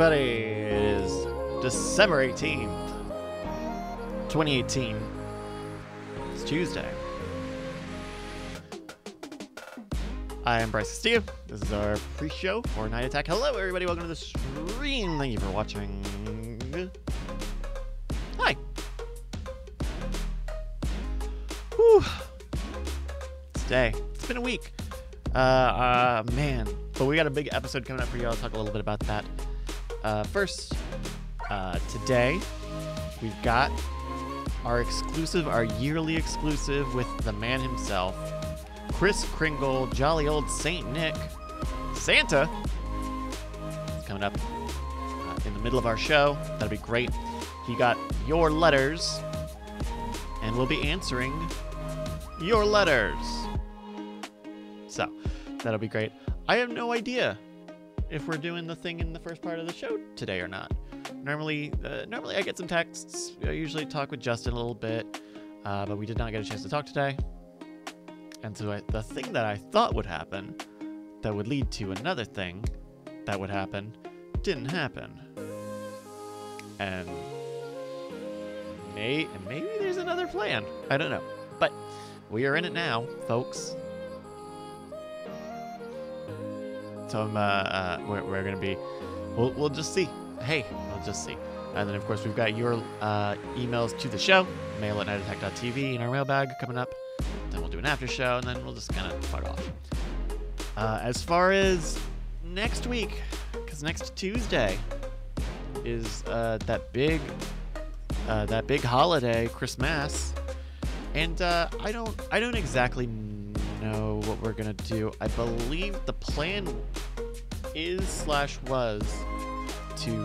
everybody? It is December 18th, 2018. It's Tuesday. I am Bryce Castillo. This is our pre-show for Night Attack. Hello, everybody. Welcome to the stream. Thank you for watching. Hi. Whew. Today. It's been a week. Man. But we got a big episode coming up for you. I'll talk a little bit about that. First, today, we've got our yearly exclusive with the man himself, Kris Kringle, jolly old Saint Nick. Santa is coming up in the middle of our show. That'll be great. He got your letters, and we'll be answering your letters. So, that'll be great. I have no idea if we're doing the thing in the first part of the show today or not. Normally I get some texts. I usually talk with Justin a little bit, but we did not get a chance to talk today. And so the thing that I thought would happen, that would lead to another thing that would happen, didn't happen. And maybe there's another plan. I don't know. But we are in it now, folks. So we're gonna be, we'll just see. Hey, we'll just see. And then of course we've got your emails to the show, mail@nightattack.tv in our mailbag coming up. Then we'll do an after show, and then we'll just kind of fuck off. As far as next week, because next Tuesday is that big holiday, Christmas, and I don't exactly know what we're gonna do. I believe the plan was to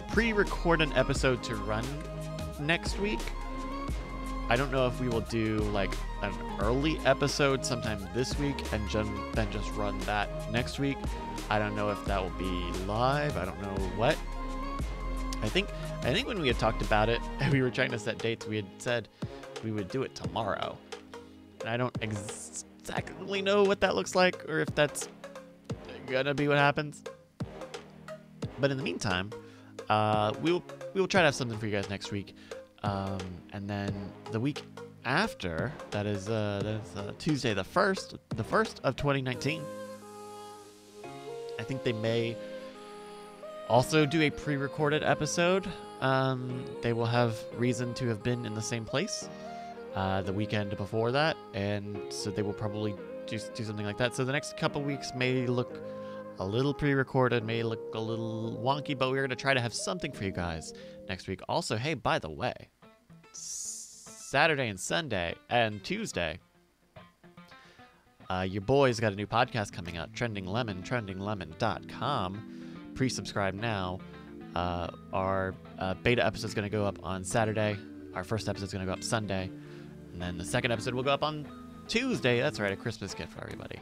pre-record an episode to run next week. I don't know if we will do like an early episode sometime this week and then just run that next week. I don't know if that will be live. I don't know what. I think when we had talked about it and we were trying to set dates, we had said we would do it tomorrow. And I don't exactly know what that looks like or if that's gonna be what happens. But in the meantime, we will try to have something for you guys next week. And then the week after, that is Tuesday the 1st of 2019. I think they may also do a pre-recorded episode. They will have reason to have been in the same place the weekend before that, and so they will probably do something like that. So the next couple weeks may look a little pre-recorded, may look a little wonky, but we're going to try to have something for you guys next week. Also, hey, by the way, Saturday and Sunday and Tuesday, your boy's got a new podcast coming out, Trending Lemon, trendinglemon.com. Pre-subscribe now. Our beta episode's going to go up on Saturday. Our first episode's going to go up Sunday. And then the second episode will go up on Tuesday. That's right, a Christmas gift for everybody.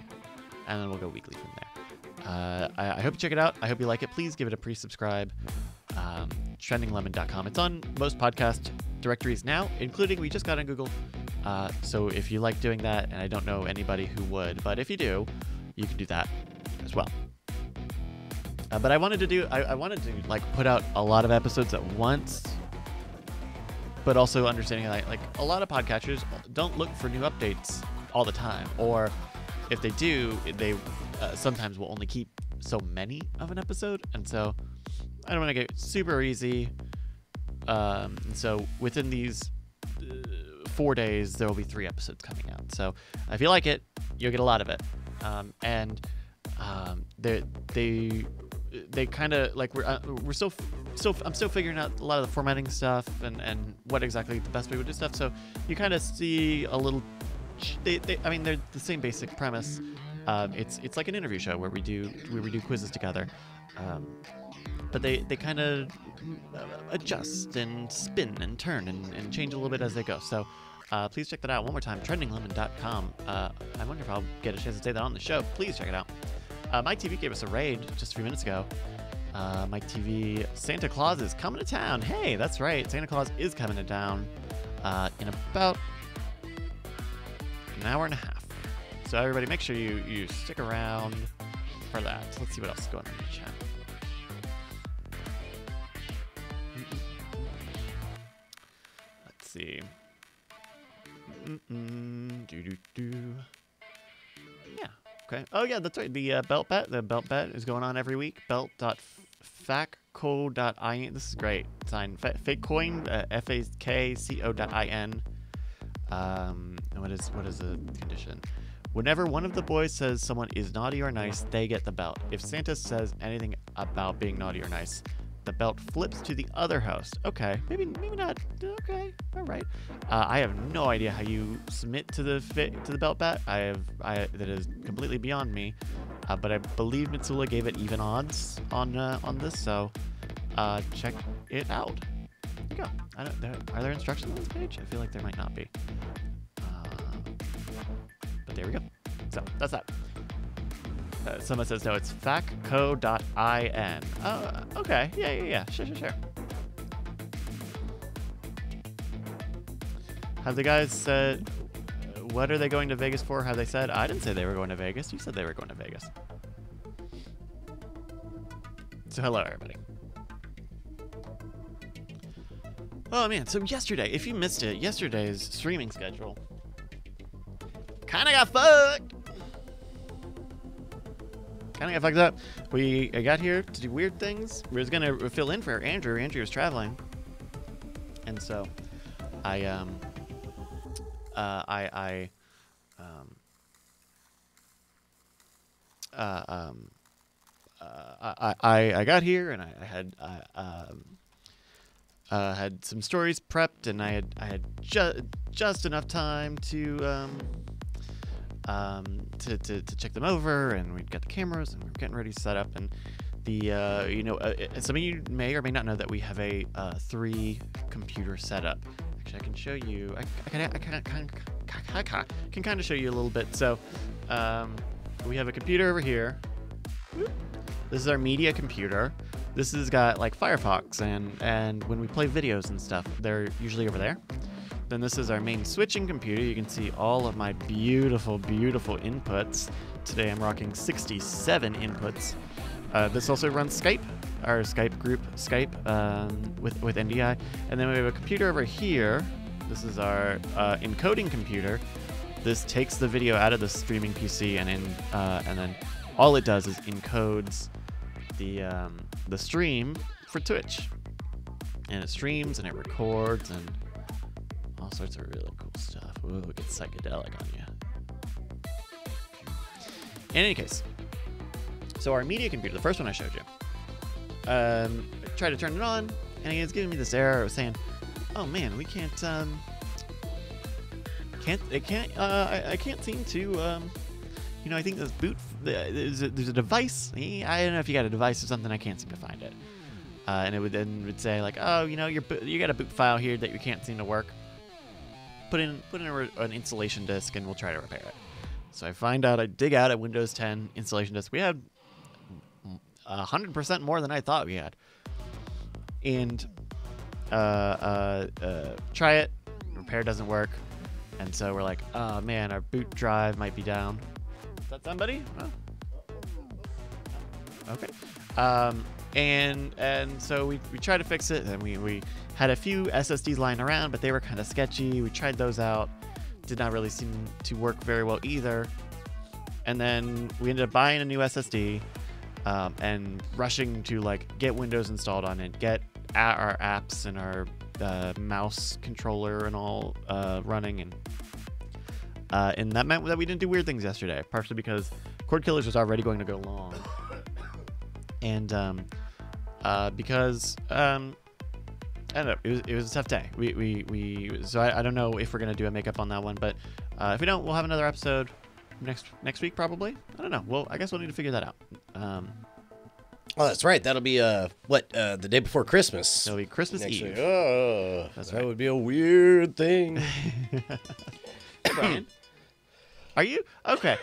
And then we'll go weekly from there. I hope you check it out. I hope you like it. Please give it a pre-subscribe. Trendinglemon.com. It's on most podcast directories now, including we just got on Google. So if you like doing that, and I don't know anybody who would, but if you do, you can do that as well. But I wanted to like put out a lot of episodes at once, but also understanding that like a lot of podcatchers don't look for new updates all the time, or if they do, they sometimes will only keep so many of an episode, and so I don't want to get super easy. So within these 4 days, there will be 3 episodes coming out. So if you like it, you'll get a lot of it. They kind of like I'm still figuring out a lot of the formatting stuff and what exactly the best way to do stuff. So you kind of see a little. They're the same basic premise. It's like an interview show where we do quizzes together. But they kind of adjust and spin and turn and change a little bit as they go. So please check that out one more time, trendinglemon.com. I wonder if I'll get a chance to say that on the show. Please check it out. Mike TV gave us a raid just a few minutes ago. Mike TV, Santa Claus is coming to town. Hey, that's right. Santa Claus is coming to town in about an hour and a half. So everybody, make sure you stick around for that. Let's see what else is going on in the chat. Let's see. Yeah. Okay. Oh yeah, that's right. The belt bet. The belt bet is going on every week. Belt.facco.in. This is great. Sign fakecoin. FAKCO.in. What is the condition? Whenever one of the boys says someone is naughty or nice, they get the belt. If Santa says anything about being naughty or nice, the belt flips to the other host. Okay, maybe not. Okay, all right. I have no idea how you submit to the belt bet. That is completely beyond me. But I believe Mitsula gave it even odds on this, so check it out. There you go. Are there instructions on this page? I feel like there might not be. But there we go. So that's that. Someone says no, it's facco.in. Oh, okay. Yeah. Sure. Have the guys said what are they going to Vegas for? Have they said? I didn't say they were going to Vegas. You said they were going to Vegas. So hello, everybody. Oh man, so yesterday, if you missed it, yesterday's streaming schedule kind of got fucked. Up. I got here to do weird things. We was gonna fill in for Andrew. Andrew was traveling, and so I got here and I had some stories prepped, and I had just enough time to check them over, and we got the cameras and we were getting ready to set up, and some of you may or may not know that we have a 3 computer setup. Actually, I can show you. I can kind of show you a little bit. So we have a computer over here. This is our media computer. This has got like Firefox, and when we play videos and stuff, they're usually over there. Then this is our main switching computer. You can see all of my beautiful inputs. Today I'm rocking 67 inputs. This also runs Skype, our Skype group, with NDI. And then we have a computer over here. This is our encoding computer. This takes the video out of the streaming PC, and then all it does is encodes the stream for Twitch. And it streams and it records and all sorts of really cool stuff. Ooh, it gets psychedelic on you. In any case, so our media computer, the first one I showed you, I tried to turn it on, and it was giving me this error. It was saying, "Oh man, we can't I can't seem to I think this boot there's a device. I don't know if you got a device or something. I can't seem to find it." And it would say like, "Oh, you got a boot file here that you can't seem to work. Put in an installation disk, and we'll try to repair it." So I dig out a Windows 10 installation disk. We had 100% more than I thought we had. And try it. Repair doesn't work. And so we're like, "Oh man, our boot drive might be down." Is that somebody? Oh. Okay. And so we tried to fix it, and we had a few SSDs lying around, but they were kind of sketchy. We tried those out. Did not really seem to work very well either. And then we ended up buying a new SSD and rushing to like get Windows installed on it, get our apps and our mouse controller and all running, and that meant that we didn't do weird things yesterday, partially because Cord Killers was already going to go long, and because I don't know, it was a tough day. So I don't know if we're gonna do a makeup on that one, but if we don't, we'll have another episode next week probably. I don't know. Well, I guess we'll need to figure that out. Oh, that's right. That'll be the day before Christmas. It'll be Christmas next Eve. Week. Oh, that's that right. would be a weird thing. Brian, are you okay?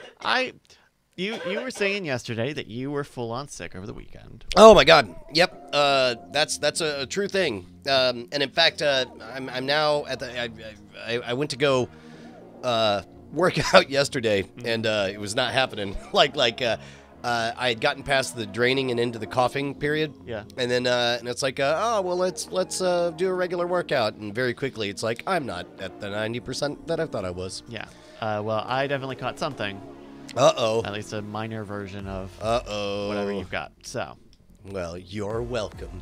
You were saying yesterday that you were full on sick over the weekend. Oh my God. Yep. That's a true thing. And in fact, I'm now at the. I went to go work out yesterday, and it was not happening. I had gotten past the draining and into the coughing period. Yeah. And then and it's like, oh well, let's do a regular workout, and very quickly it's like I'm not at the 90% that I thought I was. Yeah. Well, I definitely caught something. Uh-oh. At least a minor version of Uh-oh. whatever you've got. So. Well, you're welcome.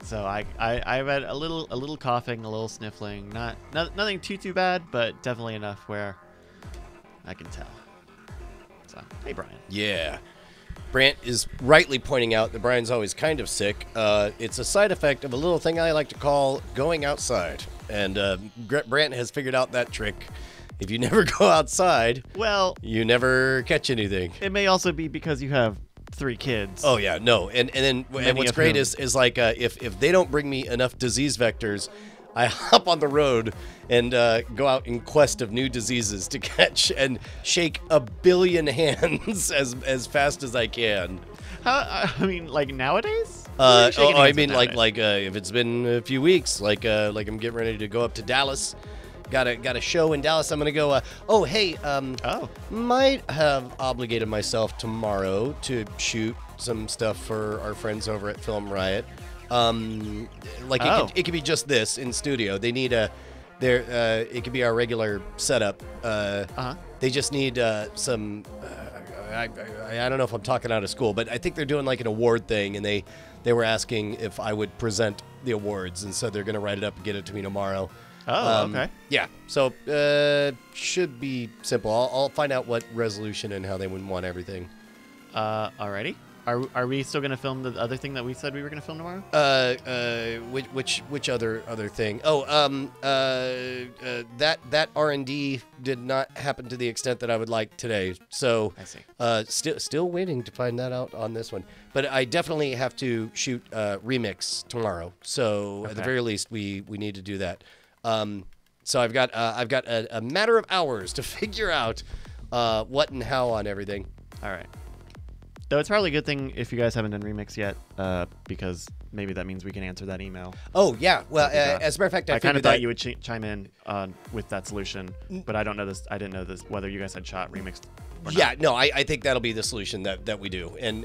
So I had a little coughing, a little sniffling. Nothing too bad, but definitely enough where I can tell. So hey, Brian. Yeah. Brant is rightly pointing out that Brian's always kind of sick. It's a side effect of a little thing I like to call going outside. And Brant has figured out that trick. If you never go outside, well, you never catch anything. It may also be because you have 3 kids. Oh yeah, no, and what's great is like if they don't bring me enough disease vectors, I hop on the road and go out in quest of new diseases to catch and shake a billion hands as fast as I can. I mean, like nowadays? I mean, like if it's been a few weeks, like I'm getting ready to go up to Dallas. Got a show in Dallas. I'm gonna go. Might have obligated myself tomorrow to shoot some stuff for our friends over at Film Riot. It could be just this in studio. They need it could be our regular setup. They just need some. I don't know if I'm talking out of school, but I think they're doing like an award thing, and they were asking if I would present the awards, and so they're gonna write it up and get it to me tomorrow. Oh, okay. Yeah, so should be simple. I'll find out what resolution and how they would want everything. Alrighty. Are we still gonna film the other thing that we said we were gonna film tomorrow? Which other thing? Oh, that R&D did not happen to the extent that I would like today. So I see. Still waiting to find that out on this one. But I definitely have to shoot remix tomorrow. So at the very least, we need to do that. So I've got a matter of hours to figure out what and how on everything. All right. Though it's probably a good thing if you guys haven't done remix yet, because maybe that means we can answer that email. Oh yeah. Well, as a matter of fact, I kind of thought you would chime in with that solution, but I don't know this. I didn't know this whether you guys had shot remixed. Yeah, no, I think that'll be the solution that we do. And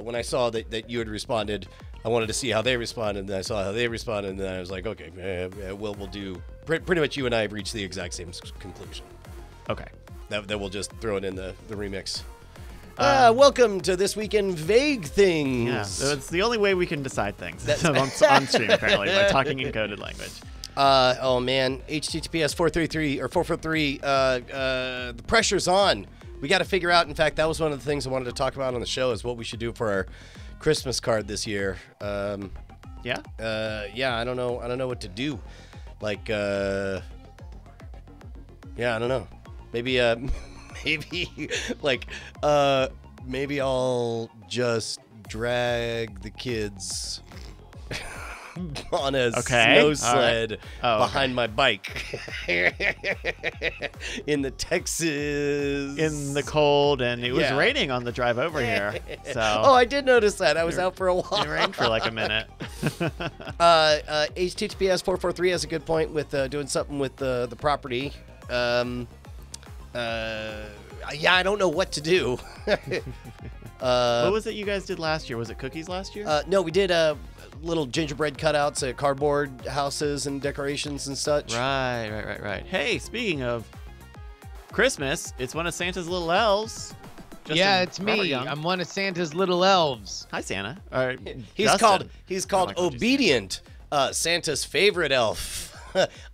when I saw that you had responded, I wanted to see how they responded, and then I saw how they responded, and then I was like, okay, we'll do pretty much. You and I have reached the exact same conclusion. Okay. That we'll just throw it in the remix. Welcome to This Week in Vague Things. Yeah, so it's the only way we can decide things on stream, apparently, by talking in coded language. Oh man, HTTPS 443. The pressure's on. We got to figure out. In fact, that was one of the things I wanted to talk about on the show, is what we should do for our Christmas card this year. Yeah. I don't know what to do. Like, yeah, I don't know. Maybe maybe I'll just drag the kids on a snow sled behind my bike in the Texas, in the cold, and it was raining on the drive over here. So I did notice that. I was out for a while. It rained for like a minute. HTTPS 443 has a good point with doing something with the property. I don't know what to do. What was it you guys did last year? Was it cookies last year? No, we did little gingerbread cutouts at cardboard houses and decorations and such. Right. Hey, speaking of Christmas, it's one of Santa's little elves. It's me. I'm one of Santa's little elves. Hi, Santa. He's called Obedient, Santa's favorite elf.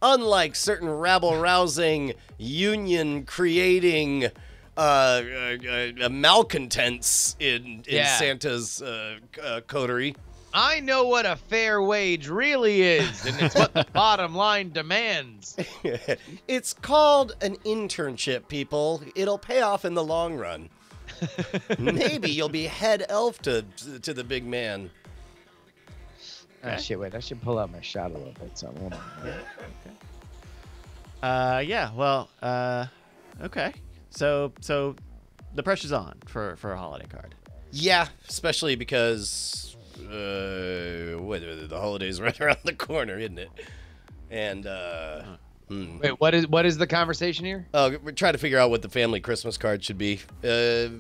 Unlike certain rabble-rousing, union-creating malcontents in Santa's coterie. I know what a fair wage really is, and it's what the bottom line demands. It's called an internship, people. It'll pay off in the long run. Maybe you'll be head elf to the big man. Oh, shit, wait, I should pull out my shot a little bit, so hold on. Okay. So the pressure's on for a holiday card. Yeah, especially because the holiday's right around the corner, isn't it? And Wait, what is the conversation here? Oh, we're trying to figure out what the family Christmas card should be. The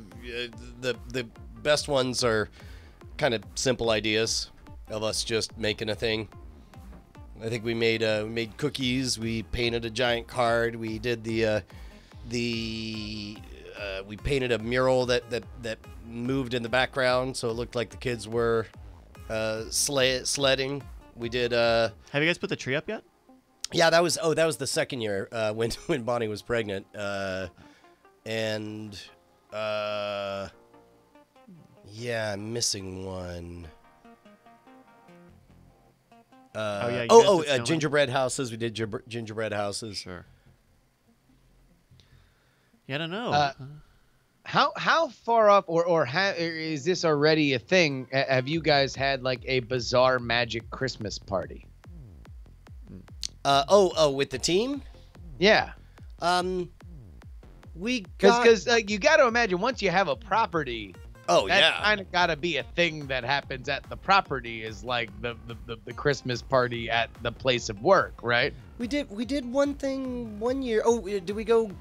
best ones are kind of simple ideas of us just making a thing. I think we made cookies. We painted a giant card. We did we painted a mural that moved in the background, so it looked like the kids were sledding. We did. Have you guys put the tree up yet? Yeah, that was the second year when Bonnie was pregnant, yeah, I'm missing one. Gingerbread houses. We did gingerbread houses. Sure. Yeah, I don't know. How far up or is this already a thing? Have you guys had like a bizarre magic Christmas party? With the team? Yeah. We got... Because you got to imagine once you have a property. Oh, that kind of got to be a thing that happens at the property is like the Christmas party at the place of work, right? We did one thing one year. Oh, did we go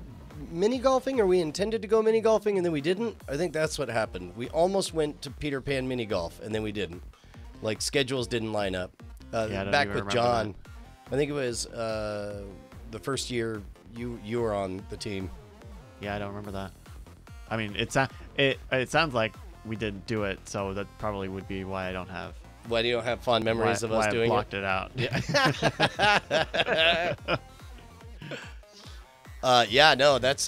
mini golfing, or we intended to go mini golfing and then we didn't? I think that's what happened. We almost went to Peter Pan mini golf and then we didn't. Like schedules didn't line up. Back with John. That. I think it was the first year you were on the team. Yeah, I don't remember that. I mean, it sounds like we didn't do it, so that probably would be why I don't have. Why do you don't have fond memories of us doing it? Why I blocked it out. Yeah. No, that's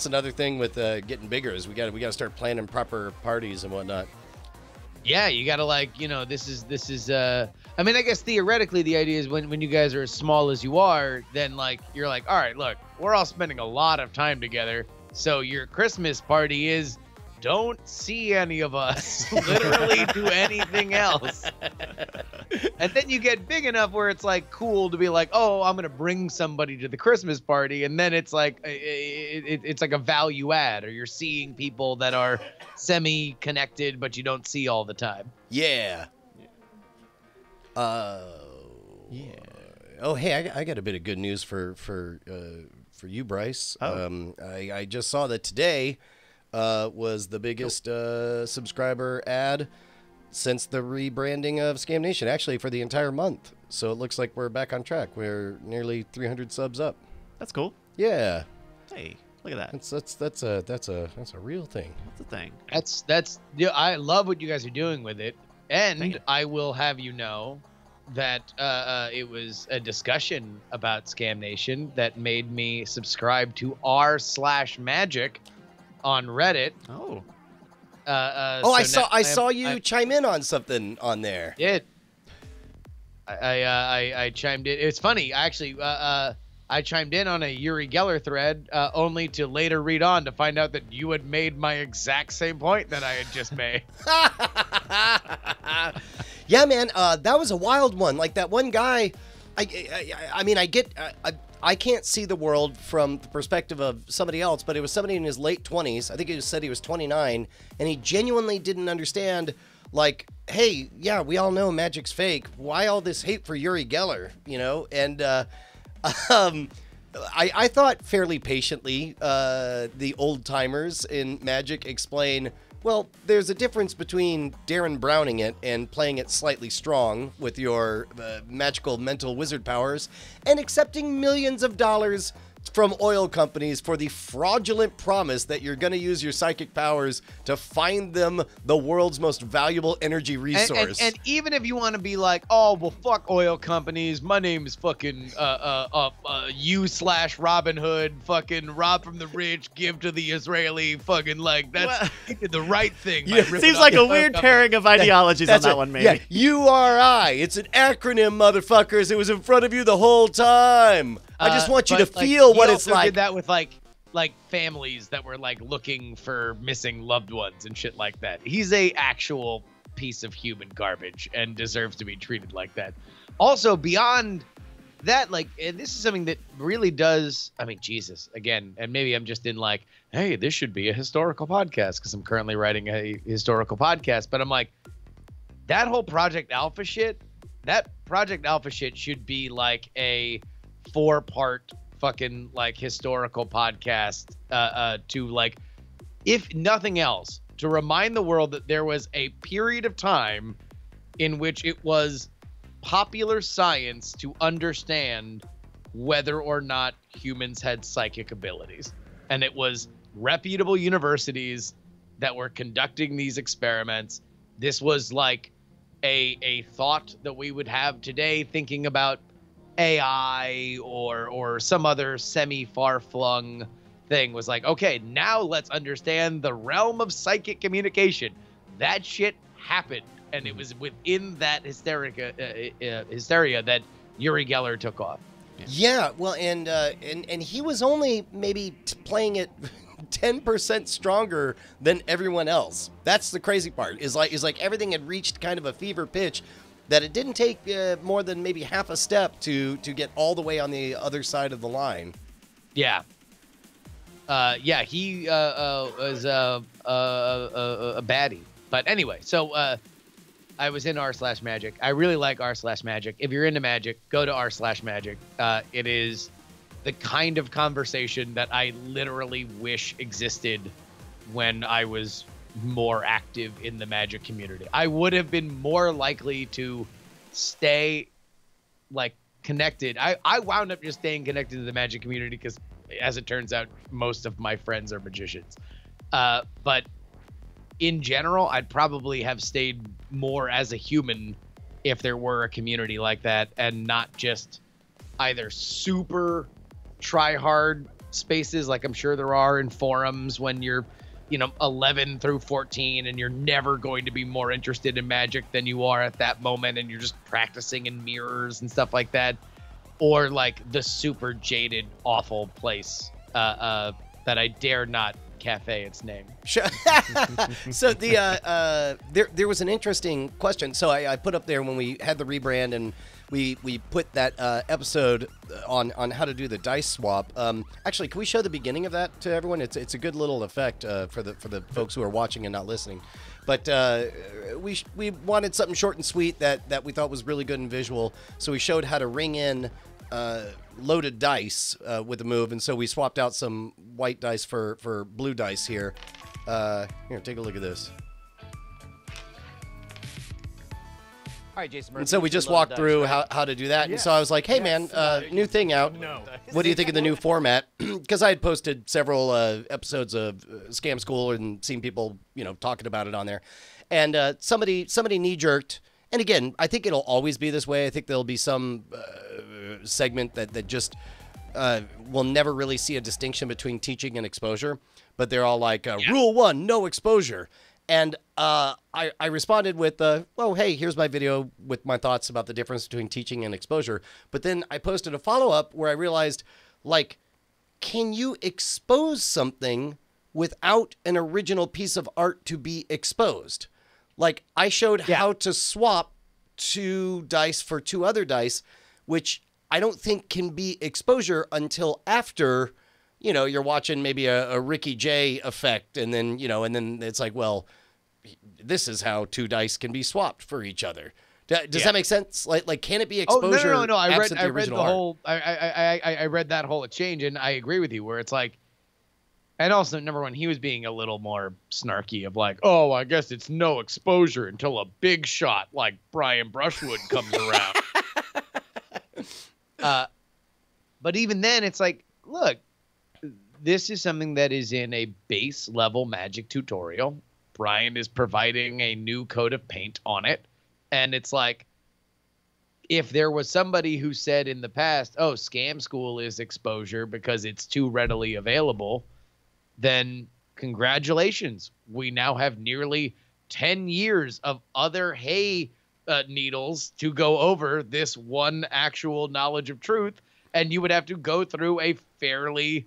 another thing with getting bigger is we got to start planning proper parties and whatnot. Yeah, you got to this is I mean, I guess theoretically the idea is when you guys are as small as you are, then you're like, all right, look, we're all spending a lot of time together. So your Christmas party is don't see any of us literally do anything else. And then you get big enough where it's like cool to be like, oh, I'm going to bring somebody to the Christmas party. And then it's like it's like a value add, or you're seeing people that are semi-connected, but you don't see all the time. Yeah. Yeah. Oh, hey, I got a bit of good news for you, Bryce. Oh. I just saw that today was the biggest subscriber ad since the rebranding of Scam Nation, actually for the entire month. So it looks like we're back on track. We're nearly 300 subs up. That's cool. Yeah. Hey, look at that. That's a real thing. That's a thing. That's I love what you guys are doing with it, and I will have you know that it was a discussion about Scam Nation that made me subscribe to r/magic on Reddit. Oh. I saw you chime in on something on there. Yeah. I chimed in. It's funny, actually. I chimed in on a Uri Geller thread, only to later read on to find out that you had made my exact same point that I had just made. Yeah, man, that was a wild one. Like that one guy. I mean, I can't see the world from the perspective of somebody else, but it was somebody in his late 20s. I think he said he was 29, and he genuinely didn't understand, like, hey, yeah, we all know magic's fake. Why all this hate for Uri Geller, you know? And I thought fairly patiently the old timers in Magic explain, well, there's a difference between Darren Browning it and playing it slightly strong with your magical mental wizard powers and accepting millions of dollars from oil companies for the fraudulent promise that you're going to use your psychic powers to find them the world's most valuable energy resource. And even if you want to be like, oh, well, fuck oil companies. My name's fucking you/Robin Hood. Fucking rob from the rich, give to the Israeli. Fucking that's you did the right thing. Yeah, seems like a weird pairing of ideologies on that one, maybe. Yeah, URI. It's an acronym, motherfuckers. It was in front of you the whole time. I just want you to feel what it's like. He did that with like families that were like looking for missing loved ones and shit like that. He's a actual piece of human garbage and deserves to be treated like that. Also, beyond that, and this is something that really does, I mean, Jesus, again, and maybe I'm just in like, hey, this should be a historical podcast because I'm currently writing a historical podcast, but I'm like, that whole Project Alpha shit should be like a 4-part fucking like historical podcast to like, if nothing else, to remind the world that there was a period of time in which it was popular science to understand whether or not humans had psychic abilities. And it was reputable universities that were conducting these experiments. This was like a thought that we would have today thinking about AI or some other semi-far-flung thing, was like, okay, now let's understand the realm of psychic communication. That shit happened, and it was within that hysteria that Uri Geller took off. Yeah, well, and he was only maybe playing it 10% stronger than everyone else. That's the crazy part. Is like everything had reached kind of a fever pitch that it didn't take more than maybe half a step to get all the way on the other side of the line. Yeah. He was a baddie. But anyway, so I was in r/magic. I really like r/magic. If you're into magic, go to r/magic. It is the kind of conversation that I literally wish existed when I was more active in the magic community. I would have been more likely to stay like connected. I wound up just staying connected to the magic community because, as it turns out, most of my friends are magicians. But in general, I'd probably have stayed more as a human if there were a community like that, and not just either super try hard spaces like I'm sure there are in forums when you're 11 through 14 and you're never going to be more interested in magic than you are at that moment, and you're just practicing in mirrors and stuff like that, or like the super jaded awful place that I dare not cafe its name. Sure. So there was an interesting question. So I put up there when we had the rebrand, and we put that episode on how to do the dice swap. Actually, can we show the beginning of that to everyone? It's a good little effect for the folks who are watching and not listening. But we wanted something short and sweet that we thought was really good and visual. So we showed how to ring in loaded dice with the move, and so we swapped out some white dice for blue dice here. Here, take a look at this. All right, Jason Murphy, and so we just walked through how to do that. And so I was like, hey, man, new thing out. No. What do you think of the new format? Because I had posted several episodes of Scam School and seen people, talking about it on there. And somebody knee-jerked. And again, I think it'll always be this way. I think there'll be some segment that just will never really see a distinction between teaching and exposure. But they're all like, Rule 1, no exposure. And I responded with, well, hey, here's my video with my thoughts about the difference between teaching and exposure. But then I posted a follow-up where I realized, like, can you expose something without an original piece of art to be exposed? Like, I showed how to swap 2 dice for 2 other dice, which I don't think can be exposure until after, you're watching maybe a Ricky Jay effect. And then, and then it's like, well, this is how 2 dice can be swapped for each other. Does that make sense? Like, can it be exposure? Oh, no. I read the art? whole, I read that whole exchange, and I agree with you where it's like, and also, number one, he was being a little more snarky of like, oh, I guess it's no exposure until a big shot like Brian Brushwood comes around. But even then, it's like, look, this is something that is in a base level magic tutorial. Brian is providing a new coat of paint on it. And it's like, if there was somebody who said in the past, oh, Scam School is exposure because it's too readily available, then congratulations. We now have nearly 10 years of other hay needles to go over this one actual knowledge of truth. And you would have to go through a fairly,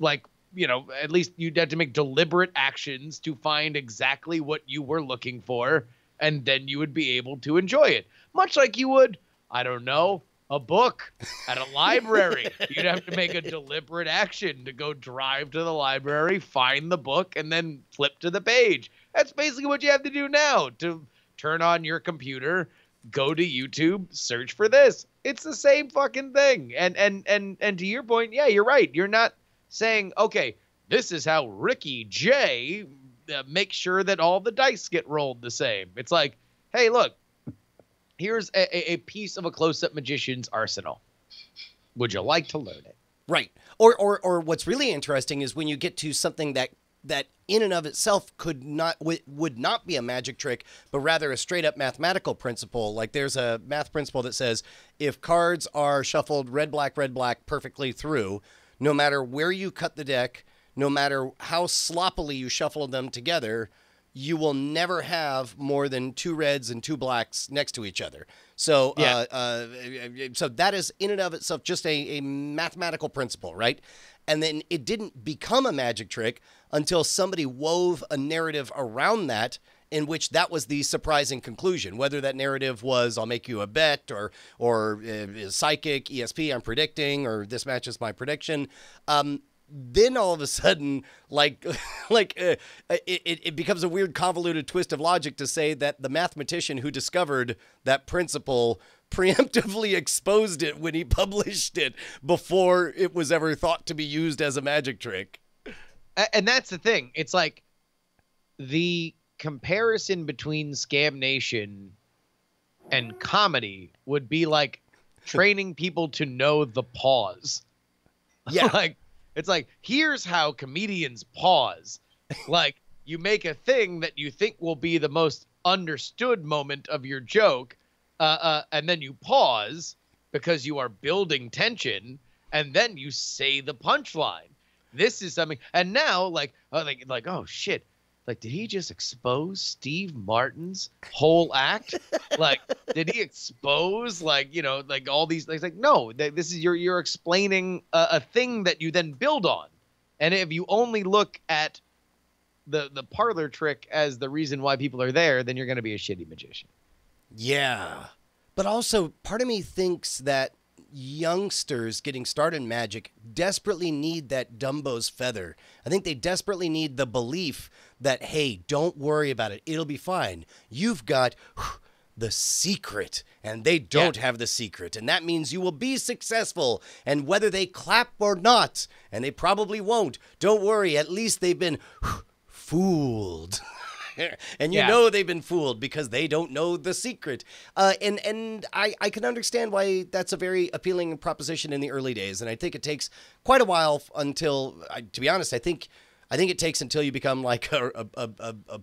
at least you'd have to make deliberate actions to find exactly what you were looking for. And then you would be able to enjoy it. Much like you would, I don't know, a book at a library. You'd have to make a deliberate action to go drive to the library, find the book, and then flip to the page. That's basically what you have to do now to turn on your computer, go to YouTube, search for this. It's the same fucking thing. And to your point, yeah, you're right. You're not saying, okay, this is how Ricky J makes sure that all the dice get rolled the same. It's like, hey, look, here's a piece of a close-up magician's arsenal. Would you like to learn it? Right. Or what's really interesting is when you get to something that in and of itself would not be a magic trick, but rather a straight up mathematical principle. Like there's a math principle that says if cards are shuffled red, black, perfectly through, no matter where you cut the deck, no matter how sloppily you shuffle them together, you will never have more than 2 reds and 2 blacks next to each other. So, so that is in and of itself just a mathematical principle, right? And then it didn't become a magic trick until somebody wove a narrative around that in which that was the surprising conclusion. Whether that narrative was, I'll make you a bet, or psychic, ESP, I'm predicting, or this matches my prediction. Then all of a sudden, it becomes a weird convoluted twist of logic to say that the mathematician who discovered that principle preemptively exposed it when he published it before it was ever thought to be used as a magic trick. And that's the thing. It's like the comparison between Scam Nation and comedy would be like training people to know the pause. Yeah. It's like, here's how comedians pause. Like, you make a thing that you think will be the most understood moment of your joke, and then you pause because you are building tension, and then you say the punchline. This is something, and now, oh shit, like, did he just expose Steve Martin's whole act? Like, did he expose, all these things? Like, no, this is you're explaining a thing that you then build on. And if you only look at the parlor trick as the reason why people are there, then you're going to be a shitty magician. Yeah. But also, part of me thinks that youngsters getting started in magic desperately need that Dumbo's feather. I think they desperately need the belief that, hey, don't worry about it. It'll be fine. You've got the secret, and they don't have the secret. And that means you will be successful. And whether they clap or not, and they probably won't, don't worry. At least they've been fooled. And you know they've been fooled because they don't know the secret. And I can understand why that's a very appealing proposition in the early days. And I think it takes quite a while until, to be honest, I think it takes until you become like a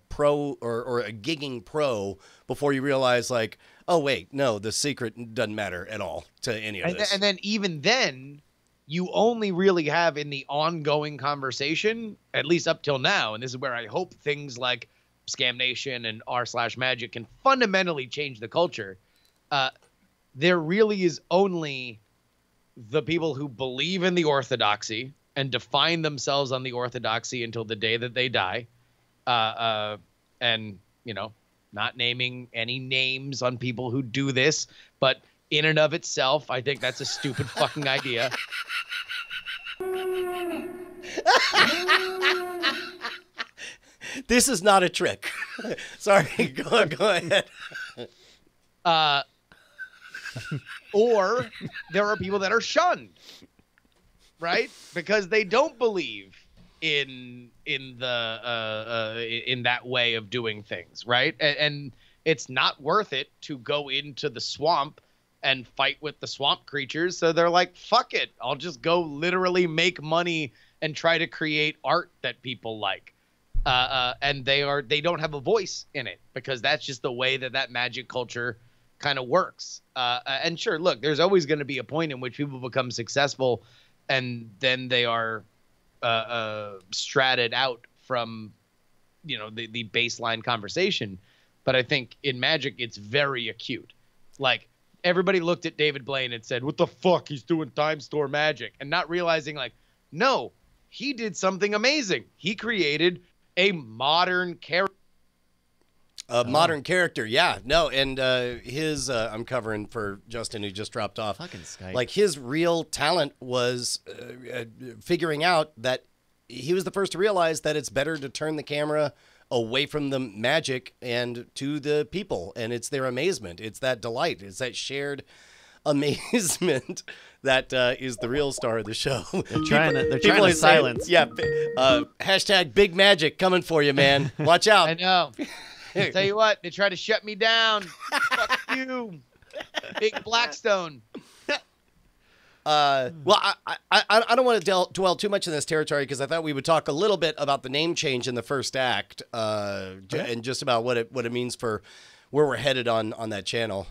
pro or a gigging pro before you realize, like, oh, wait, no, the secret doesn't matter at all to any of this. And then even then, you only really have in the ongoing conversation, at least up till now, and this is where I hope things like Scam Nation and r/magic can fundamentally change the culture. There really is only the people who believe in the orthodoxy and define themselves on the orthodoxy until the day that they die. And, not naming any names on people who do this, but in and of itself, I think that's a stupid fucking idea. This is not a trick. Sorry, go ahead. Or there are people that are shunned, right? Because they don't believe in that way of doing things, right? And it's not worth it to go into the swamp and fight with the swamp creatures. So they're like, fuck it. I'll just go literally make money and try to create art that people like. And they don't have a voice in it because that's just the way that magic culture kind of works. And sure, look, there's always going to be a point in which people become successful and then they are stratted out from, the baseline conversation. But I think in magic, it's very acute. Like, everybody looked at David Blaine and said, what the fuck? He's doing time store magic. And not realizing, like, no, he did something amazing. He created a modern character. Modern character, yeah. No, and his, I'm covering for Justin, who just dropped off. Fucking Skype. Like, his real talent was figuring out that he was the first to realize that it's better to turn the camera away from the magic and to the people, and it's their amazement. It's that delight. It's that shared amazement that is the real star of the show. They're trying to always say, silence. Yeah. Hashtag big magic coming for you, man. Watch out. I know. I'll tell you what, they try to shut me down. Fuck you, Big Blackstone. Well, I don't want to dwell too much in this territory because I thought we would talk a little bit about the name change in the first act, and just about what it means for where we're headed on that channel.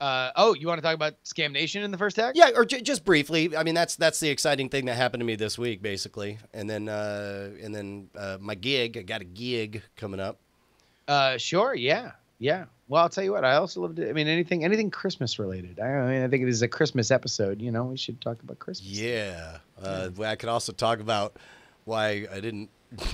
You want to talk about Scam Nation in the first act? Yeah, or just briefly. I mean, that's the exciting thing that happened to me this week, basically, and then my gig. I got a gig coming up. Sure. Yeah. Well, I'll tell you what. I also love to. I mean, anything Christmas related. I think it is a Christmas episode. You know, we should talk about Christmas. Yeah. I could also talk about why I didn't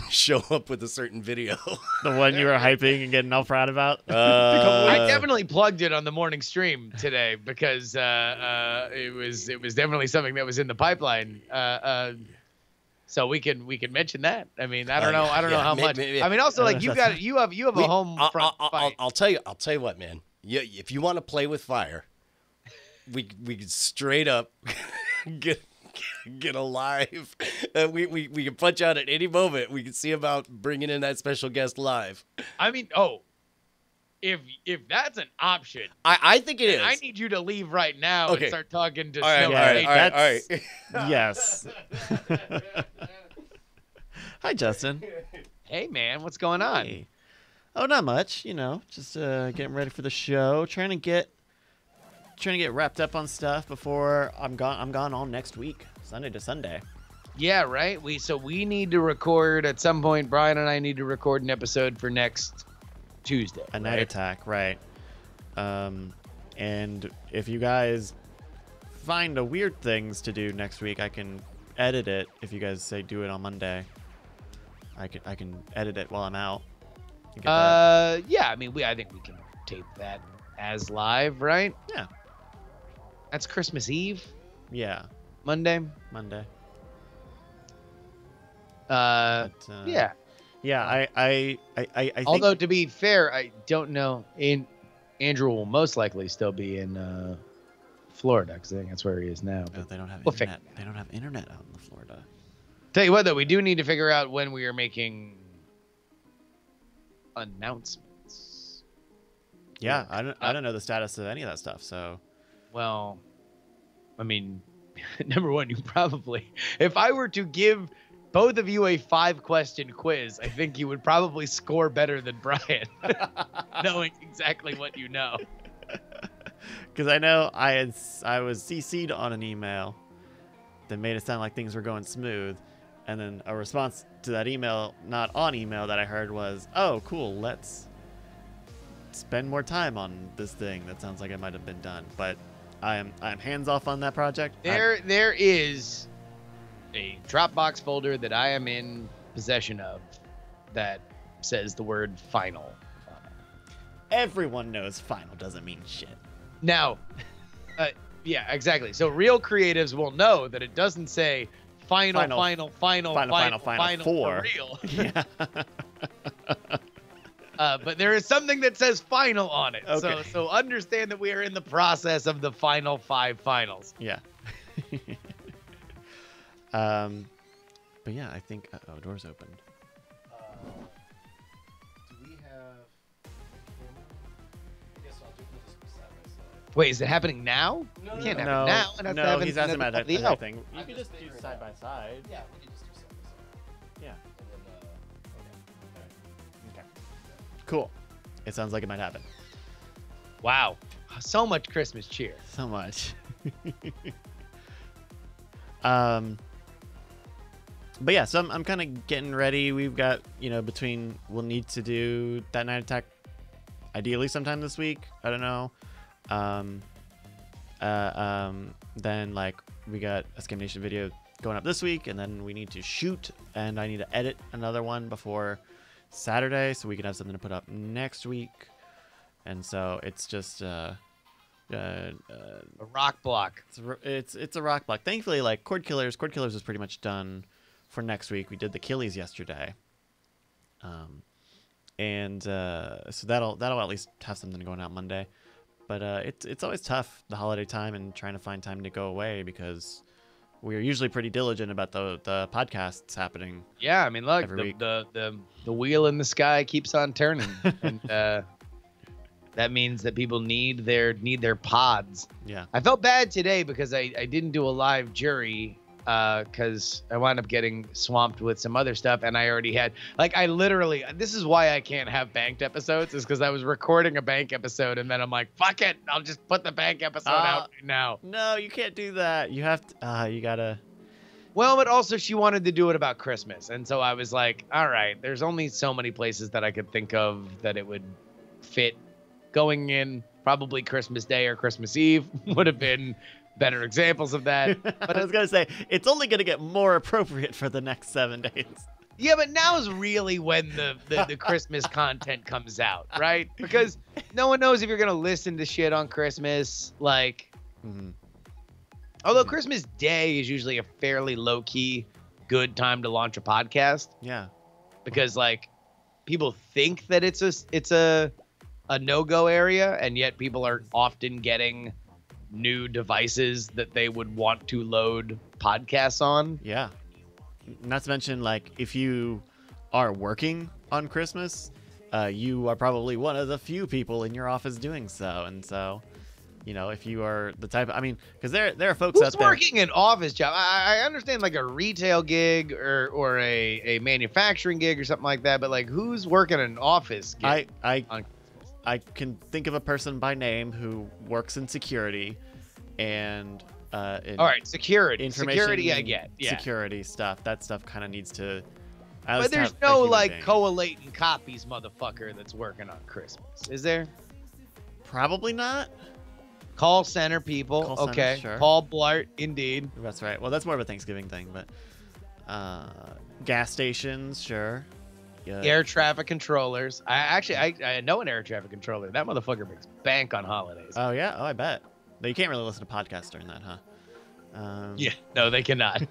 show up with a certain video. The one you were hyping and getting all proud about. I definitely plugged it on the morning stream today because it was definitely something that was in the pipeline. So we can mention that. I mean, I don't know how much. I mean, also like you have a home front fight. I'll tell you what, man. If you want to play with fire, we could straight up get a live. We can punch out at any moment. We can see about bringing in that special guest live. I mean, if that's an option, I think it is. I need you to leave right now and start talking to all right. Yes. Hi, Justin. Hey, man, what's going on? Hey. Oh, not much. You know, just getting ready for the show. Trying to get wrapped up on stuff before I'm gone. I'm gone all next week, Sunday to Sunday. Yeah, right. We need to record at some point. Brian and I need to record an episode for next Tuesday. A night attack, right? And if you guys find a weird things to do next week, I can edit it. If you guys say do it on Monday, I can edit it while I'm out. Yeah. I mean, I think we can tape that as live, right? Yeah. That's Christmas Eve. Yeah. Monday. But, Yeah. Yeah. I think. Although to be fair, I don't know. Andrew will most likely still be in Florida because I think that's where he is now. But they don't have we'll internet. They don't have internet out in Florida. Tell you what, though, we do need to figure out when we are making announcements. Yeah, I don't know the status of any of that stuff. So, well, I mean, number one, you probably, if I were to give both of you a 5-question quiz, I think you would probably score better than Brian, knowing exactly what you know. Because I know I was CC'd on an email that made it sound like things were going smooth, and then a response to that email, not on email, that I heard was, "Oh, cool, let's spend more time on this thing." That sounds like it might have been done, but I'm hands off on that project. There is a Dropbox folder that I am in possession of that says the word final. Everyone knows final doesn't mean shit. Now, yeah, exactly. So real creatives will know that it doesn't say final four. for real. Yeah. But there is something that says final on it. Okay. So understand that we are in the process of the final 5 finals. Yeah. But yeah, I think doors opened. Do we have? I guess I'll just side by side. Wait, is it happening now? No, It can't no, happen now. It has to no, happen he's asking at about the everything. You I'm could just just do figuring side it by out. side. Yeah, we can just do side by side. Yeah. And then, Okay. Cool. It sounds like it might happen. Wow. So much Christmas cheer. So much. But yeah, so I'm kind of getting ready. We've got, we'll need to do that night attack ideally sometime this week. I don't know. Then like we got a Scam Nation video going up this week, and then we need to shoot, and I need to edit another one before Saturday so we can have something to put up next week. And so it's just A rock block. it's a rock block. Thankfully, like Cord Killers is pretty much done for next week. We did the Killies yesterday, and so that'll at least have something going out Monday. But it's always tough the holiday time and trying to find time to go away because we are usually pretty diligent about the podcasts happening. Yeah, I mean, look, every week. the wheel in the sky keeps on turning, and that means that people need their pods. Yeah, I felt bad today because I didn't do a live jury because I wound up getting swamped with some other stuff, and I already had I literally, this is why I can't have banked episodes, is because I was recording a bank episode and then I'm like, fuck it, I'll just put the bank episode out now. No, you can't do that. You have to. You gotta. Well, but also she wanted to do it about Christmas, and so I was like, all right, there's only so many places that I could think of that it would fit going in. Probably Christmas Day or Christmas Eve would have been better examples of that. But I was gonna say it's only gonna get more appropriate for the next 7 days. Yeah, but now is really when the Christmas content comes out, right? Because no one knows if you're gonna listen to shit on Christmas. Although Christmas Day is usually a fairly low key good time to launch a podcast. Yeah, because people think that it's a no-go area, and yet people are often getting new devices that they would want to load podcasts on. Yeah. Not to mention, if you are working on Christmas, you are probably one of the few people in your office doing so. And so, if you are the type of, because there are folks out there. Who's working an office job? I understand a retail gig or a manufacturing gig or something like that, but who's working an office gig? I can think of a person by name who works in security and all right, security. Security, I get. Yeah. Security stuff. That stuff kind of needs to. But there's no collating copies motherfucker that's working on Christmas, is there? Probably not. Call center people. Call center, okay. Sure. Paul Blart, indeed. That's right. Well, that's more of a Thanksgiving thing, but gas stations, sure. Yeah. Air traffic controllers. I know an air traffic controller. That motherfucker makes bank on holidays. Oh yeah. Oh, I bet. No, you can't really listen to podcasts during that, huh? Yeah. No, they cannot.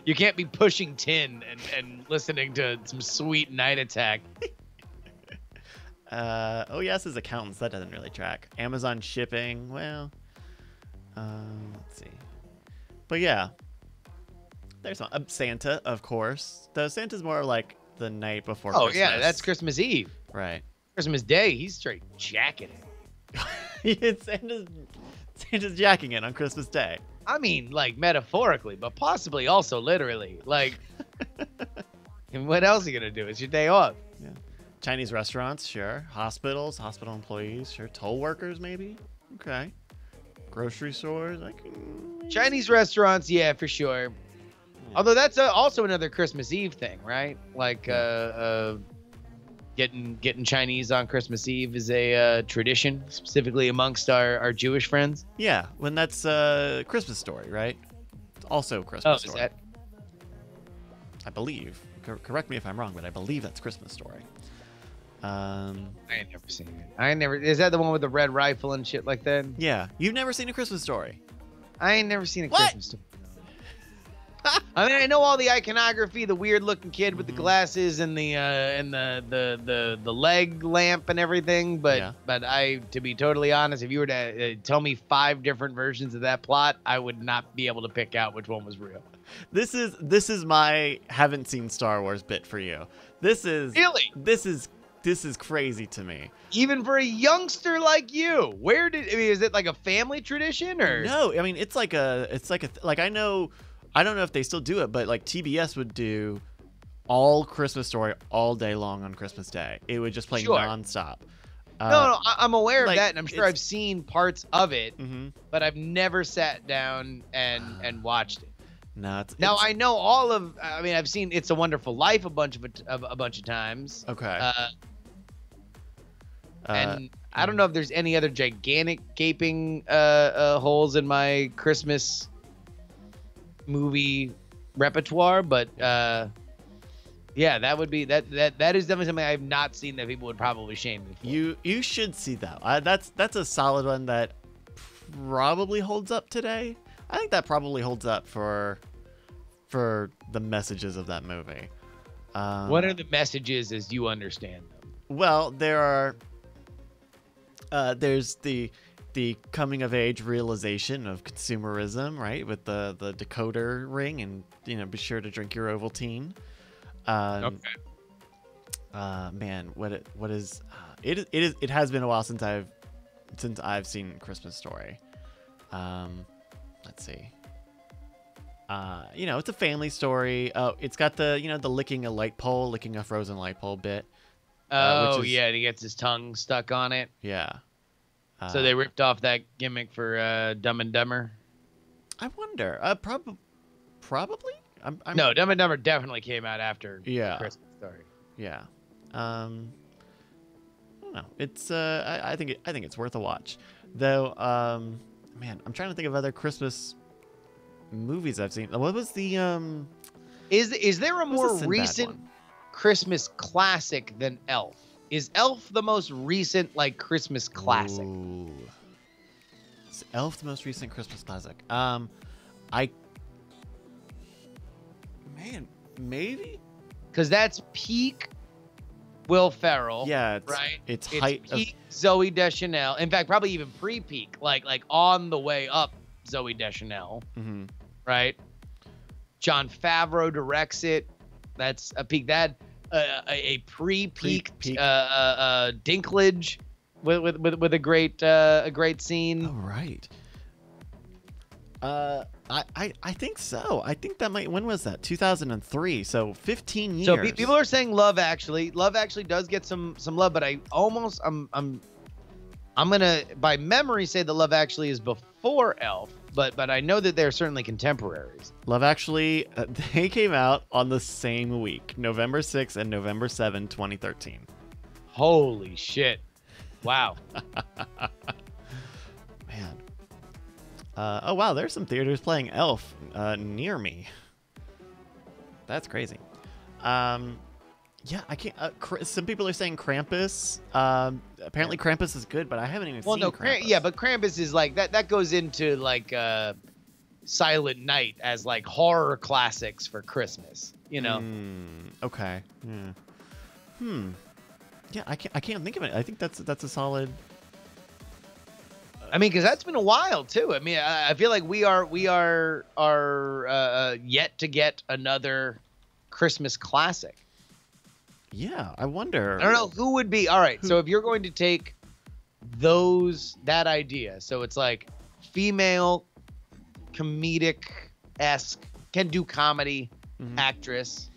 You can't be pushing tin and listening to some sweet Night Attack. Oh yes, as accountants, that doesn't really track. Amazon shipping. Well, let's see. But yeah, there's Santa, of course. Though Santa's more like the night before Christmas. Yeah, that's Christmas Eve. Right. Christmas Day, he's straight jacking it. Santa's jacking it on Christmas Day. I mean, metaphorically, but possibly also literally. And what else are you gonna do? It's your day off. Yeah. Chinese restaurants, sure. Hospitals, hospital employees, sure. Toll workers, maybe. Okay. Grocery stores, Chinese restaurants, yeah, for sure. Yeah. Although that's also another Christmas Eve thing, right? Getting Chinese on Christmas Eve is a tradition, specifically amongst our Jewish friends. Yeah, when that's Christmas Story, right? It's also Christmas Story. Is that? I believe. Correct me if I'm wrong, but I believe that's Christmas Story. I ain't never seen it. Is that the one with the red rifle and shit like that? Yeah, you've never seen A Christmas Story. I ain't never seen a Christmas Story. I mean, I know all the iconography, the weird-looking kid with the glasses and the leg lamp and everything, but to be totally honest, if you were to tell me 5 different versions of that plot, I would not be able to pick out which one was real. This is my haven't seen Star Wars bit for you. This is really this is crazy to me. Even for a youngster like you, is it like a family tradition or no? I mean, it's like I don't know if they still do it, but TBS would do all Christmas Story all day long on Christmas Day. It would just play nonstop. No, I'm aware of that, and I'm sure I've seen parts of it, but I've never sat down and watched it. No, I know all of. I mean, I've seen It's a Wonderful Life a bunch of times. Okay. And I don't know if there's any other gigantic gaping holes in my Christmas movie repertoire, but yeah, that would be that is definitely something I've not seen that people would probably shame me for. You should see that. That's a solid one that probably holds up today. I think that probably holds up for the messages of that movie. What are the messages as you understand them? Well, there's the coming of age realization of consumerism, right? With the decoder ring, and be sure to drink your Ovaltine. Okay. Man, what is it has been a while since I've seen Christmas Story. Let's see. It's a family story. Oh, it's got the licking a frozen light pole bit. Oh, yeah, and he gets his tongue stuck on it. Yeah. So they ripped off that gimmick for Dumb and Dumber? I wonder. Probably? No, Dumb and Dumber definitely came out after Christmas Story. Yeah. I don't know. It's I think it's worth a watch. Though man, I'm trying to think of other Christmas movies I've seen. What was the Is there a more Sinbad recent one? Christmas classic than Elf? Is Elf the most recent Christmas classic? Ooh. Is Elf the most recent Christmas classic? Maybe? Because that's peak Will Ferrell. Yeah, right. It's It's height peak Zoe Deschanel. In fact, probably even pre-peak, like on the way up Zoe Deschanel. Mhm. Right. Jon Favreau directs it. That's a peak. That a pre-peak Peak. Dinklage with a great scene. Oh, right. I think so. I think that might. When was that? 2003. So 15 years. So people are saying Love Actually. Love Actually does get some love, but I'm gonna by memory say that Love Actually is before Elf, but I know that they're certainly contemporaries. Love Actually, they came out on the same week, November 6th and November 7th, 2013. Holy shit! Wow. Man. Oh wow, there's some theaters playing Elf near me. That's crazy. Yeah, I can't. Some people are saying Krampus. Apparently Krampus is good, but I haven't even seen Krampus. Yeah, but Krampus is like that. That goes into Silent Night as horror classics for Christmas. Okay. Yeah. Yeah, I can't think of it. I think that's a solid. I mean, because that's been a while too. I mean, I feel like we are yet to get another Christmas classic. Yeah, I wonder. I don't know who would be. All right, so if you're going to take that idea, so it's like female comedic-esque, can do comedy actress.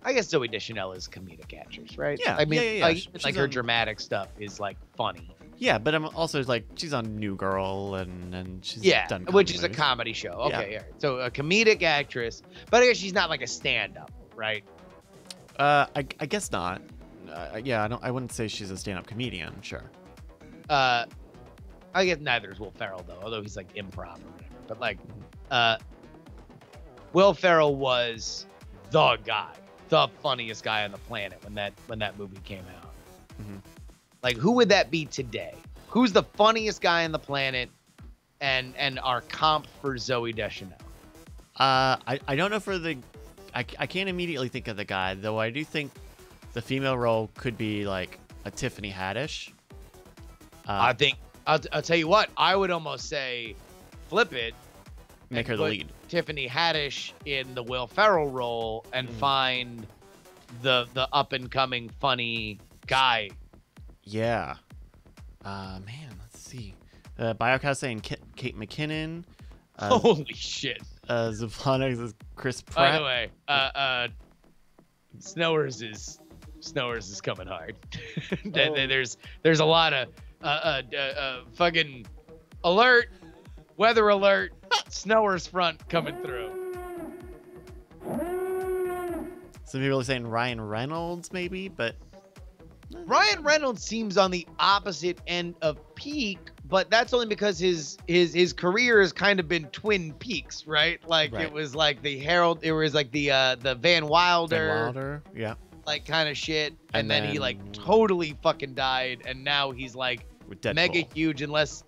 I guess Zoe Deschanel is a comedic actress, right? Yeah, I mean, yeah. Her dramatic stuff is funny. Yeah, but I'm also she's on New Girl and she's done comedy which is a movies. comedy show. Okay, Yeah. yeah. So a comedic actress, but I guess she's not like a stand-up, right? I guess not. Yeah, I wouldn't say she's a stand-up comedian. Sure. I guess neither is Will Ferrell though, although he's improv or whatever. But Will Ferrell was the guy, the funniest guy on the planet when that movie came out. Mm-hmm. Who would that be today? Who's the funniest guy on the planet, and our comp for Zoe Deschanel? I don't know for the. I can't immediately think of the guy, though. I do think the female role could be a Tiffany Haddish. I think I'll tell you what. I would almost say flip it. Make her the put lead. Tiffany Haddish in the Will Ferrell role and find the up and coming funny guy. Yeah. Man, let's see. Biocast saying Kate McKinnon. Holy shit. Zaplanik is Chris By Pratt. the way, Snowers is coming hard. There's a lot of fucking weather alert, Snowers front coming through. Some people are saying Ryan Reynolds, maybe, but Ryan Reynolds seems on the opposite end of peak, but that's only because his career has kind of been Twin Peaks, right? Right. It was the Harold, it was the Van Wilder, yeah, kind of shit, and then he then- totally fucking died, and now he's with Deadpool. mega huge unless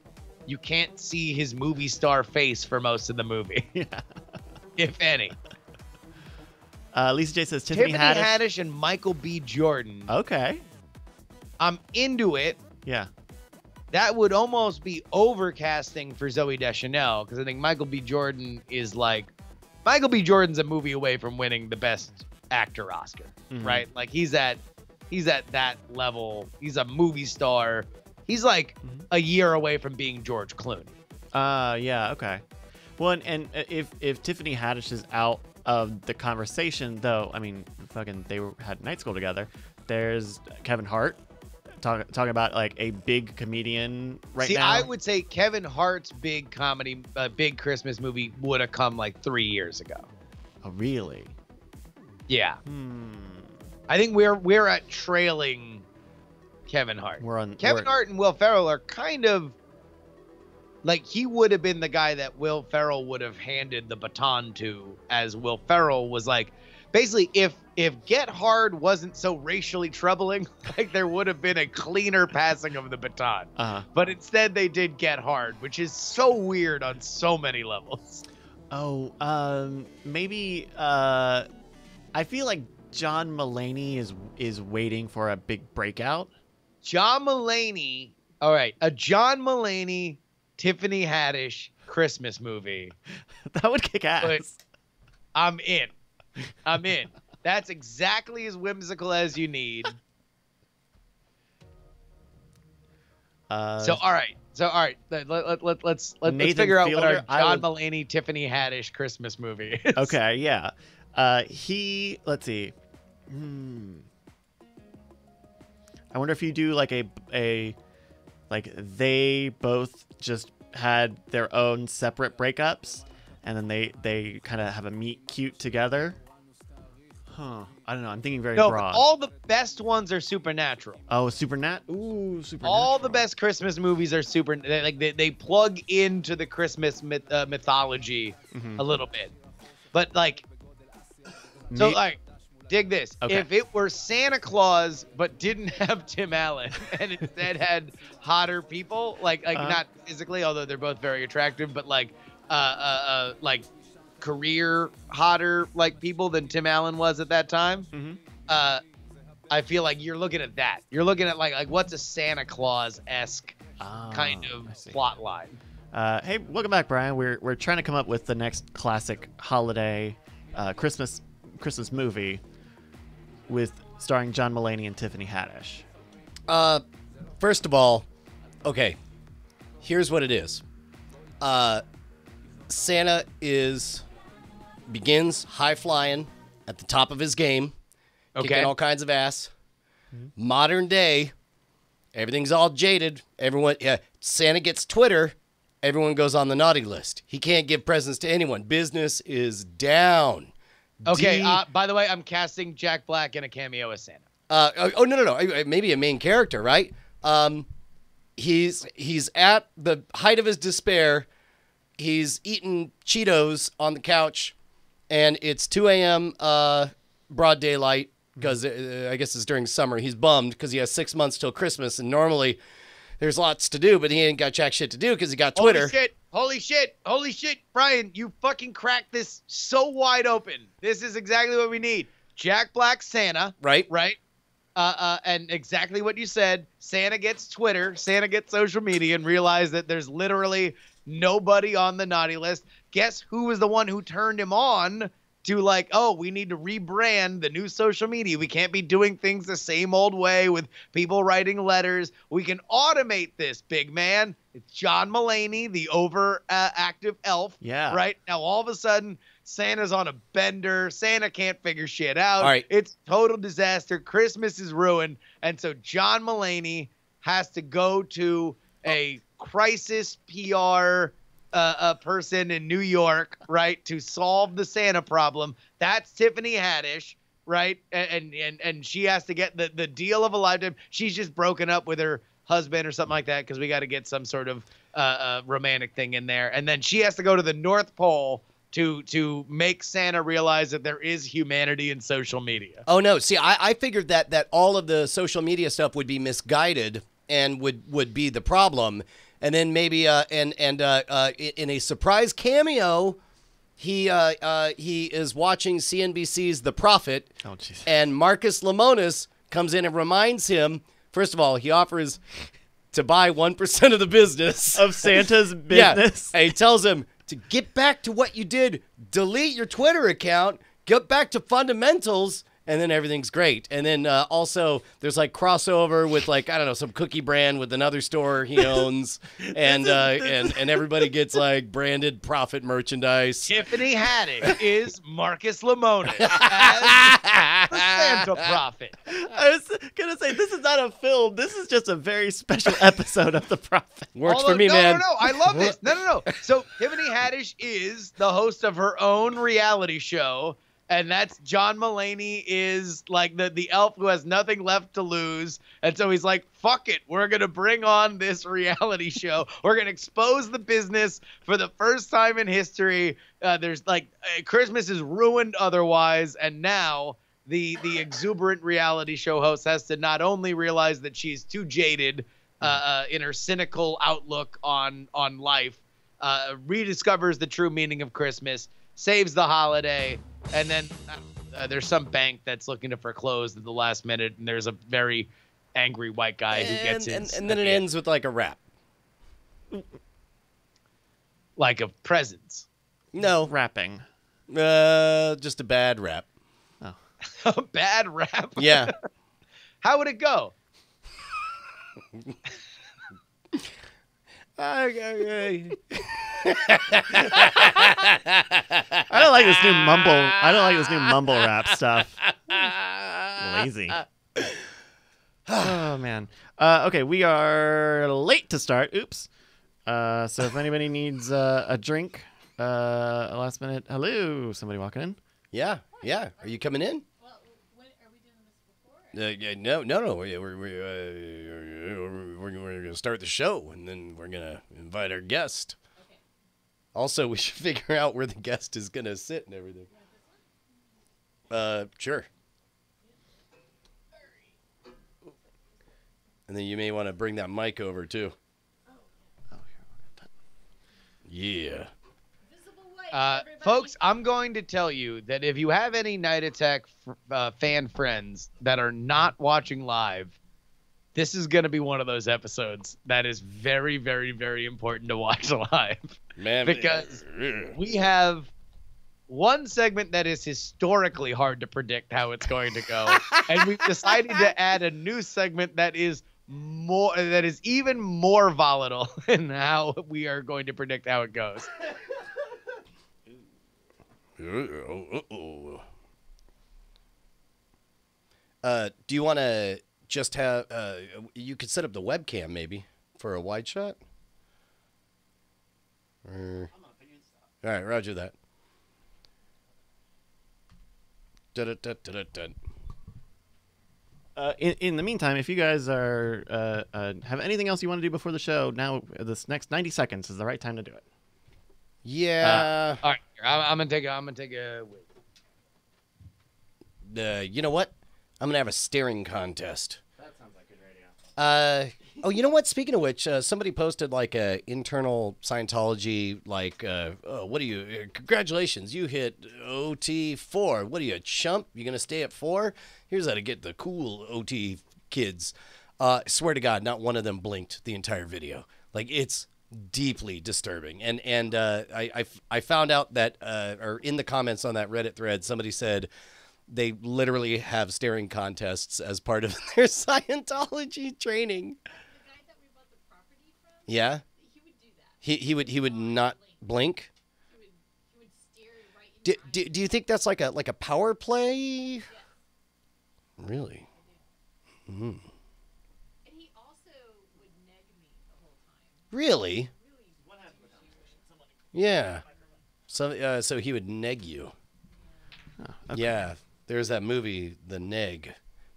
you can't see his movie star face for most of the movie, Yeah. if any. Lisa J says Tiffany Haddish. And Michael B. Jordan. Okay. I'm into it. Yeah. That would almost be overcasting for Zooey Deschanel, because I think Michael B. Jordan is like, Michael B. Jordan's a movie away from winning the Best Actor Oscar, right? Like he's at that level. He's a movie star. He's like a year away from being George Clooney. Yeah, okay. Well, and if Tiffany Haddish is out of the conversation, though, I mean, fucking, they had night school together. There's Kevin Hart talking about like a big comedian now. See, I would say Kevin Hart's big comedy, big Christmas movie would have come like 3 years ago. Oh, really? Yeah. I think we're at trailing Kevin Hart. Kevin Hart and Will Ferrell are kind of like, he would have been the guy that Will Ferrell would have handed the baton to, as Will Ferrell was like, basically, if Get Hard wasn't so racially troubling, like there would have been a cleaner passing of the baton. But instead they did Get Hard, which is so weird on so many levels. Oh, maybe I feel like John Mulaney is waiting for a big breakout. John Mulaney, all right, a John Mulaney, Tiffany Haddish Christmas movie. That would kick ass. But I'm in. That's exactly as whimsical as you need. So all right. Let's figure out what our John Mulaney, Tiffany Haddish Christmas movie is. Okay, yeah. Let's see. I wonder if you do like like they both just had their own separate breakups, and then they kind of have a meet cute together. Huh. I don't know. I'm thinking very broad. All the best ones are supernatural. Oh, Ooh, supernatural. All the best Christmas movies are they plug into the Christmas mythology a little bit. But like, so like, dig this. Okay. If it were Santa Claus but didn't have Tim Allen and instead had hotter people, like not physically, although they're both very attractive, but like career hotter like people than Tim Allen was at that time. I feel like you're looking at that. You're looking at like what's a Santa Claus-esque kind of plot line. Hey, welcome back, Brian. We're trying to come up with the next classic holiday Christmas movie with starring John Mulaney and Tiffany Haddish. First of all, okay, here's what it is. Santa begins high flying at the top of his game, kicking all kinds of ass. Modern day, everything's all jaded. Santa gets Twitter. Everyone goes on the naughty list. He can't give presents to anyone. Business is down. Okay. By the way, I'm casting Jack Black in a cameo as Santa. No. Maybe a main character, right? He's at the height of his despair. He's eating Cheetos on the couch, and it's 2 a.m. Broad daylight, because I guess it's during summer. He's bummed because he has 6 months till Christmas, and normally there's lots to do, but he ain't got jack shit to do because he got Twitter. Holy shit, Brian, you fucking cracked this so wide open. This is exactly what we need. Jack Black Santa. Right. And exactly what you said. Santa gets Twitter, Santa gets social media, and realize that there's literally nobody on the naughty list. Guess who was the one who turned him on to like, oh, we need to rebrand the new social media. We can't be doing things the same old way with people writing letters. We can automate this, big man. It's John Mulaney, the overactive elf. Yeah. Right? Now, all of a sudden, Santa's on a bender. Santa can't figure shit out. All right. It's total disaster. Christmas is ruined. And so John Mulaney has to go to a crisis PR a person in New York, right, to solve the Santa problem. That's Tiffany Haddish, right? And she has to get the deal of a lifetime. She's just broken up with her husband or something like that because we got to get some sort of romantic thing in there. And then she has to go to the North Pole to make Santa realize that there is humanity in social media. Oh no! See, I figured that all of the social media stuff would be misguided and would be the problem. And then maybe in a surprise cameo, he is watching CNBC's The Prophet, oh, jeez, and Marcus Lemonis comes in and reminds him First of all, he offers to buy 1% of the business of Santa's business. Yeah. And he tells him to get back to what you did, delete your Twitter account, get back to fundamentals, and then everything's great. And then also there's like crossover with like, I don't know, some cookie brand with another store he owns. And everybody gets like branded profit merchandise. Tiffany Haddish is Marcus Lemonis as the Santa Prophet. I was going to say, this is not a film. This is just a very special episode of The Prophet. Works for me, man. No, I love this. No. So Tiffany Haddish is the host of her own reality show. And that's John Mulaney is like the elf who has nothing left to lose. And so he's like, fuck it. We're going to bring on this reality show. We're going to expose the business for the first time in history. There's like Christmas is ruined otherwise. And now the exuberant reality show host has to not only realize that she's too jaded in her cynical outlook on life, rediscovers the true meaning of Christmas, saves the holiday. And then there's some bank that's looking to foreclose at the last minute, and there's a very angry white guy who gets in. And then it ends with like a rap. Like of presents. No. Rapping. Just a bad rap. Oh. A bad rap? Yeah. How would it go? I don't like this new mumble. I don't like this new mumble rap stuff. Lazy. Oh man. Okay, we are late to start. Oops. So if anybody needs a drink, a last minute. Hello, somebody walking in. Yeah. Are you coming in? Well, when, are we doing this before? No. We're going to start the show, and then we're going to invite our guest. Okay. Also, we should figure out where the guest is going to sit and everything. Sure. And then you may want to bring that mic over, too. Yeah. Visible light, everybody. Folks, I'm going to tell you that if you have any Night Attack fan friends that are not watching live, this is going to be one of those episodes that is very, very, very important to watch live. Man, because we have one segment that is historically hard to predict how it's going to go. And we've decided to add a new segment that is even more volatile in how we are going to predict how it goes. Do you want to just have you could set up the webcam maybe for a wide shot? All right, roger that. In the meantime, if you guys are have anything else you want to do before the show, now this next 90 seconds is the right time to do it. Yeah. All right, I'm gonna take a. You know what? I'm gonna have a staring contest. That sounds like good radio. Oh, you know what? Speaking of which, somebody posted like a internal Scientology, like, what are you? Congratulations, you hit OT 4. What are you, a chump? You gonna stay at 4? Here's how to get the cool OT kids. Swear to God, not one of them blinked the entire video. Like, it's deeply disturbing. And I found out that, or in the comments on that Reddit thread, somebody said they literally have staring contests as part of their Scientology training. The guy that we bought the property from, Yeah, he would do that. he would not blink. He would stare right in Do you think that's like a power play? Yes. Really? Mm-hmm. And he also would neg me the whole time. Really? What happened with that? Yeah. So he would neg you. Oh, okay. Yeah. There's that movie, The Neg.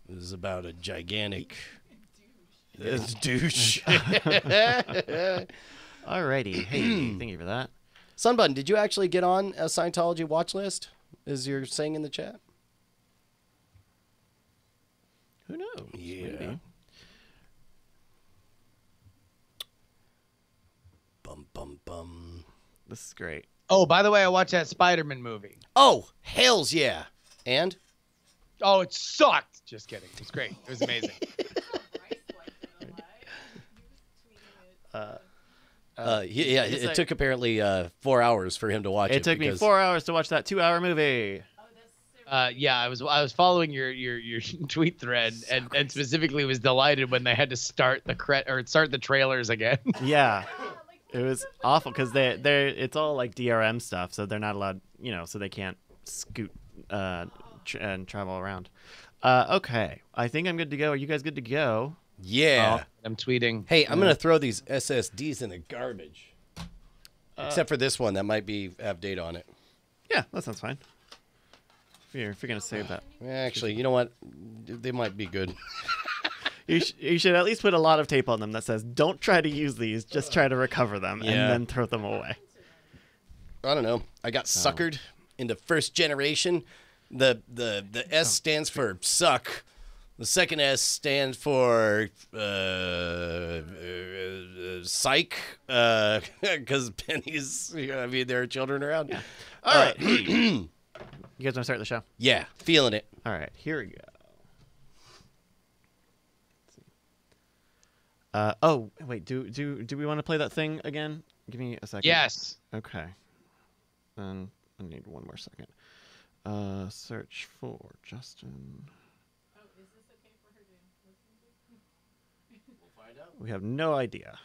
It was about a gigantic douche. Alrighty. Hey, thank you for that. Sunbutton, did you actually get on a Scientology watch list, as you're saying in the chat? Who knows? Yeah. Maybe. Bum, bum, bum. This is great. Oh, by the way, I watched that Spider-Man movie. Oh, hells yeah. And? Oh, it sucked. Just kidding. It was great. It was amazing. It took apparently 4 hours for him to watch it. It took me 4 hours to watch that 2-hour movie. Yeah, I was following your tweet thread and specifically was delighted when they had to start the trailers again. Yeah, it was awful because it's all like DRM stuff, so they're not allowed, so they can't scoot and travel around. Okay, I think I'm good to go. Are you guys good to go? Yeah. I'm tweeting. Hey, I'm gonna throw these SSDs in the garbage. Except for this one that might have data on it. Yeah, that sounds fine. If you're gonna save that, actually, you know what? They might be good. You should at least put a lot of tape on them that says, "Don't try to use these. Just try to recover them and then throw them away." I don't know. I got suckered into first generation. The S stands for suck. The second S stands for psych, because pennies. There are children around. Yeah. All right. You guys want to start the show? Yeah, feeling it. All right, here we go. Oh, wait. Do we want to play that thing again? Give me a second. Yes. Okay. Then I need one more second. Search for Justin. Oh, is this okay for her to listen to? We'll find out. We have no idea.